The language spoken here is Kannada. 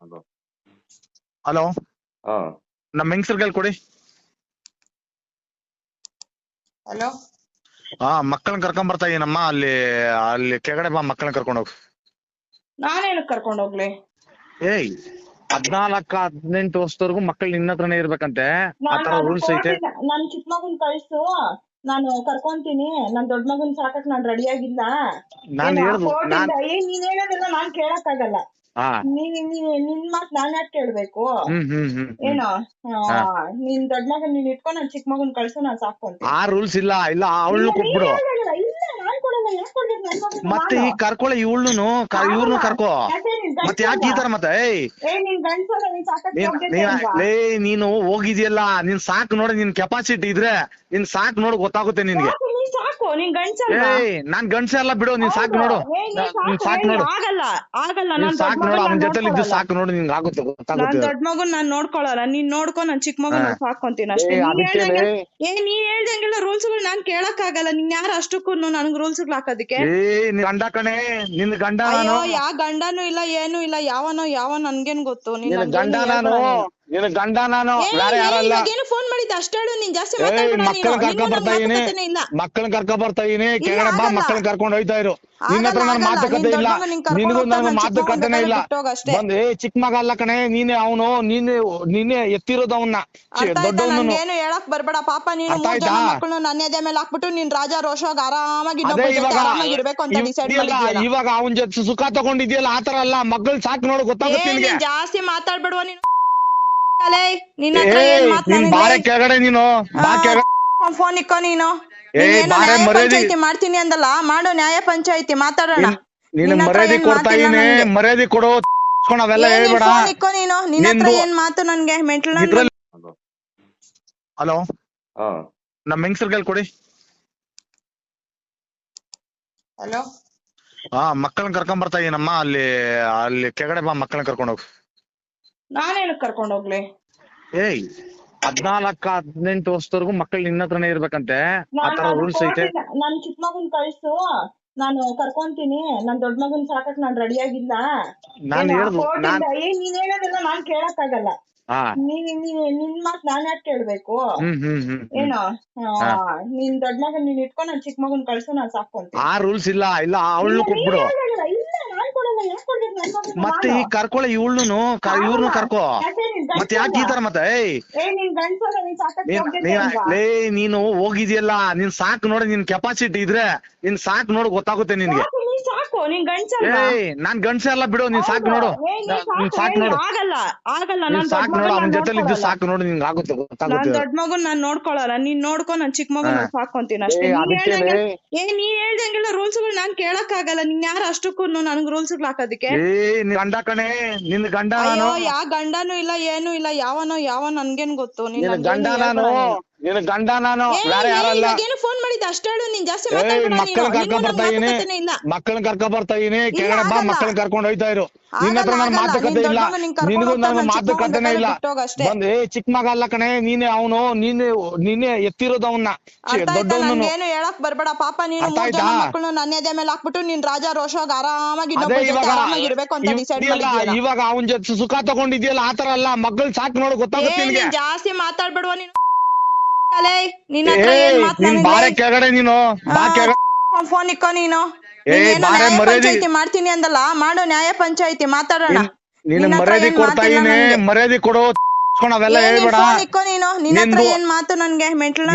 ಹಲೋ. ಹಲೋ, ಹಾ ನಮ್ಮ ಹೆಂಗಸರ್ ಕೈಲಿ ಕೊಡಿ. ಹಲೋ, ಮಕ್ಕಳನ್ನ ಕರ್ಕೊಂಡ್ ಬರ್ತಾ ಇದೀನಮ್ಮ. ಅಲ್ಲಿ ಅಲ್ಲಿ ಕೆಳಗಡೆ ಬಾ, ಮಕ್ಕಳನ್ನ ಕರ್ಕೊಂಡು ಹೋಗು. ನಾನೇನಕ್ ಕರ್ಕೊಂಡ್ ಹೋಗ್ಲಿ? ಏಯ್, 14-18 ವರ್ಷದವರೆಗೂ ಮಕ್ಕಳು ನಿನ್ನ ಹತ್ರನೇ ಇರ್ಬೇಕಂತೆ. ಆ ತರ ರೂಲ್ಸ್ ಐತೆ. ನನ್ ಚಿಕ್ಕ ಮಗನ್ ಕಳ್ಸು, ನಾನು ಕರ್ಕೊಂತೀನಿ. ನನ್ ದೊಡ್ಡ ಮಗನ್ ಸಾಕಕ್ ನಾನ್ ರೆಡಿ ಆಗಿಲ್ಲ. ನಾನ್ ಹೇಳ್ದು ನೀನ್ ಹೇಳೋದೆಲ್ಲ ನಾನ್ ಕೇಳಕ್ ಆಗಲ್ಲ. ಹಾ ನಿನ್ ಮಾತ್ ನಾನ್ ಯಾಕೆ ಕೇಳ್ಬೇಕು? ಏನೋ ನಿನ್ ದೊಡ್ಡ ಮಗನ್ ನೀನ್ ಇಟ್ಕೊ, ನನ್ ಚಿಕ್ಕ ಮಗನ್ ಕಳ್ಸು, ನಾನ್ ಸಾಕೊಂತೀನಿ. ಆ ರೂಲ್ಸ್ ಇಲ್ಲ. ಅವಳನ್ನು ಕೊಟ್ಬಿಡು. ಮತ್ತೆ ಈ ಕರ್ಕೊಳ್ಳೋ ಇವಳನ್ನು ಇವ್ರನ್ನು ಕರ್ಕೋ. ಮತ್ತೆ ಯಾಕೆ ಈ ತರ ಮತ್ತೆ? ನೀನು ಹೋಗಿದ್ಯಲ್ಲ, ನೀನ್ ಸಾಕ್ ನೋಡಿ. ನಿನ್ ಕೆಪಾಸಿಟಿ ಇದ್ರೆ ನಿನ್ ಸಾಕ್ ನೋಡು, ಗೊತ್ತಾಗುತ್ತೆ ನಿನ್ಗೆ. ನಾನ್ ಗಂಡ್ಸ ಎಲ್ಲ ಬಿಡು. ನೀನ್ ಸಾಕ್ ನೋಡು, ನೀನ್ ಸಾಕ್ ನೋಡು, ನೀನ್ ಸಾಕ್ ನೋಡು. ಅವನ ಜೊತೆಲಿ ಇದ್ದು ಸಾಕ್ ನೋಡು, ನಿನ್ಗೆ ಆಗುತ್ತೆ, ಗೊತ್ತಾಗುತ್ತೆ. ದೊಡ್ಡ ಮಗುನ್ ನಾನ್ ನೋಡ್ಕೊಳಲ್ಲ, ನೀನ್ ನೋಡ್ಕೊ, ನನ್ ಚಿಕ್ಕ ಮಗನ್ ಸಾಕೊಂತೀನಿ ಅಷ್ಟೇ. ನೀನ್ ಹೇಳ್ದಂಗೆಲ್ಲ ರೂಲ್ಸ್ ಗಳು ನಾನ್ ಕೇಳಕ್ ಆಗಲ್ಲ. ನಿನ್ ಯಾರು ಅಷ್ಟಕ್ಕೂ ನನ್ಗ್ ರೂಲ್ಸ್ ಗಳು ಹಾಕೋದಕ್ಕೆ? ಗಂಡ ಕಣೆ, ನಿನ್ ಗಂಡ. ಅಯ್ಯೋ, ಯಾ ಗಂಡನೂ ಇಲ್ಲ, ಏನು ಇಲ್ಲ. ಯಾವ ನನ್ಗೇನ್ ಗೊತ್ತು? ನಿನ್ ಗಂಡ ನಾನು, ನಿನ್ ಗಂಡ ನಾನು, ಬೇರೆ ಯಾರಲ್ಲ. ಏನು ಫೋನ್ ಮಾಡಿದ್ದೆ ಅಷ್ಟೇ ಹೇಳು. ನೀನ್ ಜಾಸ್ತಿ ಮಕ್ಕಳನ್ನ ಕರ್ಕೊಂಡ್ ಬರ್ತಾ ಇದೀನಿ, ಮಕ್ಕಳನ್ನ ಕರ್ಕೊಂಡ್ ಬರ್ತಾ ಇದೀನಿ. ಕೆಳಗಡೆ ಬಾ, ಮಕ್ಕಳನ್ನ ಕರ್ಕೊಂಡು ಹೋಯ್ತಾ ಇರು. ನಿನ್ನ ಹತ್ರ ನನ್ ಮಾತುಕತೆ ಇಲ್ಲ, ನಿನಗೂ ನನ್ ಮಾತುಕತೆನೇ ಇಲ್ಲ. ಬಂದ್ ಚಿಕ್ಕ ಮಗ ಅಲ್ಲ ಕಣೆ, ನೀನೆ ಅವನು, ನೀನೆ ಎತ್ತಿರೋದು ಅವನ್ನ, ದೊಡ್ಡವನು. ಏನು ಹೇಳಕ್ ಬರ್ಬೇಡ ಪಾಪ. ನೀನು ಮಕ್ಕಳು ನನ್ನ ಎದೆ ಮೇಲೆ ಹಾಕ್ಬಿಟ್ಟು ನೀನ್ ರಾಜ ರೋಷವಾಗಿ ಆರಾಮಾಗಿ ಇರ್ಬೇಕು ಅಂತ ಡಿಸೈಡ್ ಮಾಡಿದ್ಯಲ್ಲ. ಇವಾಗ ಅವನ್ ಜೊತೆ ಸುಖ ತಗೊಂಡಿದ್ಯಲ್ಲ, ಆತರ ಅಲ್ಲ. ಮಕ್ಕಳು ಸಾಕು ನೋಡು, ಗೊತ್ತಾಗುತ್ತೆ ನಿನ್ಗೆ. ಜಾಸ್ತಿ ಮಾತಾಡ್ಬೇಡುವ ನೀನು. ಬಾರೆ ಕೆಳಗಡೆ, ನೀನು ಬಾ ಕೆಳಗಡೆ. ಫೋನ್ ಇಕ್ಕೋ ನೀನು. ಪಂಚಾಯತಿ ಮಾಡ್ತೀನಿ ಅಂದಲ್ಲ, ಮಾಡು ನ್ಯಾಯ ಪಂಚಾಯತಿ, ಮಾತಾಡೋಣ. ನೀನು ಮರ್ಯಾದೆ ಕೊಡ್ತಾ ಇದೀನಿ, ಮರ್ಯಾದೆ ಕೊಡೋ. ಅವೆಲ್ಲ ಹೇಳ್ಬೇಡ. ಇಕ್ಕೋ ನೀನು. ನಿನ್ನ ಹತ್ರ ಏನ್ ಮಾತು ನನ್ಗೆ? ಮೆಂಟಲ್. ಹಲೋ, ಹಾ ನಮ್ಮ ಹೆಂಗಸರ್ ಕೈಲಿ ಕೊಡಿ. ಹಲೋ, ಮಕ್ಕಳನ್ನ ಕರ್ಕೊಂಡ್ ಬರ್ತಾ ಇದೀನಮ್ಮ. ಅಲ್ಲಿ ಅಲ್ಲಿ ಕೆಳಗಡೆ ಬಾ, ಮಕ್ಕಳನ್ನ ಕರ್ಕೊಂಡು ಹೋಗು. ನಾನೇನಕ್ ಕರ್ಕೊಂಡ್ ಹೋಗ್ಲಿ? ಏಯ್, 14-18 ವರ್ಷದವರೆಗೂ ಮಕ್ಕಳು ನಿನ್ನ ಹತ್ರನೇ ಇರ್ಬೇಕಂತೆ. ಆ ತರ ರೂಲ್ಸ್ ಐತೆ. ನನ್ ಚಿಕ್ಕ ಮಗನ್ ಕಳ್ಸು, ನಾನು ಕರ್ಕೊಂತೀನಿ. ನನ್ ದೊಡ್ಡ ಮಗನ್ ಸಾಕಕ್ ನಾನ್ ರೆಡಿ ಆಗಿಲ್ಲ. ನಾನ್ ಹೇಳ್ದು ನೀನ್ ಹೇಳೋದೆಲ್ಲ ನಾನ್ ಕೇಳಕ್ ಆಗಲ್ಲ. ನಿನ್ ಮಾತ್ ನಾನ್ ಯಾಕೆ ಕೇಳ್ಬೇಕು? ಏನೋ ನಿನ್ ದೊಡ್ಡ ಮಗನ್ ನೀನ್ ಇಟ್ಕೊ, ನನ್ ಚಿಕ್ಕ ಮಗನ್ ಕಳ್ಸು, ನಾನ್ ಸಾಕೊಂತೀನಿ. ಆ ರೂಲ್ಸ್ ಇಲ್ಲ. ಅವಳನ್ನು ಕೊಟ್ಬಿಡು. ಮತ್ತೆ ಈ ಕರ್ಕೊಳ್ಳೋ ಇವಳನ್ನು ಇವ್ರನ್ನು ಕರ್ಕೋ. ಮತ್ತೆ ಯಾಕೆ ಈ ತರ ಮತ್ತೆ? ನೀನು ಹೋಗಿದ್ಯಲ್ಲ, ನೀನ್ ಸಾಕ್ ನೋಡಿ. ನಿನ್ ಕೆಪಾಸಿಟಿ ಇದ್ರೆ ನಿನ್ ಸಾಕ್ ನೋಡು, ಗೊತ್ತಾಗುತ್ತೆ ನಿನ್ಗೆ. ನಾನ್ ಗಂಡ್ಸ ಎಲ್ಲ ಬಿಡು. ನೀನ್ ಸಾಕ್ ನೋಡು, ನೀನ್ ಸಾಕ್ ನೋಡು, ನೀನ್ ಸಾಕ್ ನೋಡು. ಅವನ ಜೊತೆಲಿ ಇದ್ದು ಸಾಕ್ ನೋಡು, ನಿನ್ಗೆ ಆಗುತ್ತೆ, ಗೊತ್ತಾಗುತ್ತೆ. ದೊಡ್ಡ ಮಗುನ್ ನಾನ್ ನೋಡ್ಕೊಳಲ್ಲ, ನೀನ್ ನೋಡ್ಕೊ, ನನ್ ಚಿಕ್ಕ ಮಗನ್ ಸಾಕೊಂತೀನಿ ಅಷ್ಟೇ. ನೀನ್ ಹೇಳ್ದಂಗೆಲ್ಲ ರೂಲ್ಸ್ ಗಳು ನಾನ್ ಕೇಳಕ್ ಆಗಲ್ಲ. ನಿನ್ ಯಾರು ಅಷ್ಟಕ್ಕೂ ನನ್ಗ್ ರೂಲ್ಸ್ ಗಳು ಹಾಕೋದಕ್ಕೆ? ಗಂಡ ಕಣೆ, ನಿನ್ ಗಂಡ. ಅಯ್ಯೋ, ಯಾ ಗಂಡನೂ ಇಲ್ಲ, ಏನು ಇಲ್ಲ. ಯಾವ ನನ್ಗೇನ್ ಗೊತ್ತು? ನಿನ್ ಗಂಡ ನಾನು, ನಿನ್ ಗಂಡ ನಾನು, ಬೇರೆ ಯಾರಲ್ಲ. ಏನು ಫೋನ್ ಮಾಡಿದ್ದೆ ಅಷ್ಟೇ ಹೇಳು. ನೀನ್ ಜಾಸ್ತಿ ಮಕ್ಕಳನ್ನ ಕರ್ಕೊಂಡ್ ಬರ್ತಾ ಇದೀನಿ, ಮಕ್ಕಳನ್ನ ಕರ್ಕೊಂಡ್ ಬರ್ತಾ ಇದೀನಿ. ಕೆಳಗಡೆ ಬಾ, ಮಕ್ಕಳನ್ನ ಕರ್ಕೊಂಡು ಹೋಯ್ತಾ ಇರು. ನಿನ್ನ ಹತ್ರ ನನ್ ಮಾತುಕತೆ ಇಲ್ಲ, ನಿನಗೂ ನನ್ ಮಾತುಕತೆನೇ ಇಲ್ಲ. ಬಂದ್ ಚಿಕ್ಕ ಮಗ ಅಲ್ಲ ಕಣೆ, ನೀನೆ ಅವನು, ನೀನೆ ಎತ್ತಿರೋದು ಅವನ್ನ, ದೊಡ್ಡವನು. ಏನು ಹೇಳಕ್ ಬರ್ಬೇಡ ಪಾಪ. ನೀನು ಮಕ್ಕಳು ನನ್ನ ಎದೆ ಮೇಲೆ ಹಾಕ್ಬಿಟ್ಟು ನೀನ್ ರಾಜ ರೋಷವಾಗಿ ಆರಾಮಾಗಿ ಇರ್ಬೇಕು ಅಂತ ಡಿಸೈಡ್ ಮಾಡಿದ್ಯಲ್ಲ. ಇವಾಗ ಅವನ್ ಜೊತೆ ಸುಖ ತಗೊಂಡಿದ್ಯಲ್ಲ, ಆತರ ಅಲ್ಲ. ಮಕ್ಕಳು ಸಾಕ್ ನೋಡು, ಗೊತ್ತಾಗುತ್ತೆ ನಿನ್ಗೆ. ಜಾಸ್ತಿ ಮಾತಾಡ್ಬೇಡುವ ನೀನು. ಬಾರೆ ಕೆಳಗಡೆ, ನೀನು ಬಾ ಕೆಳಗಡೆ. ಫೋನ್ ಇಕ್ಕೋ ನೀನು. ಪಂಚಾಯತಿ ಮಾಡ್ತೀನಿ ಅಂದಲ್ಲ, ಮಾಡು ನ್ಯಾಯ ಪಂಚಾಯತಿ, ಮಾತಾಡೋಣ. ನೀನು ಮರ್ಯಾದೆ ಕೊಡ್ತಾ ಇದೀನಿ, ಮರ್ಯಾದೆ ಕೊಡೋ. ಅವೆಲ್ಲ ಹೇಳ್ಬೇಡ. ಫೋನ್ ಇಕ್ಕೋ ನೀನು. ನಿನ್ನ ಹತ್ರ ಏನ್ ಮಾತು ನನ್ಗೆ? ಮೆಂಟಲ್.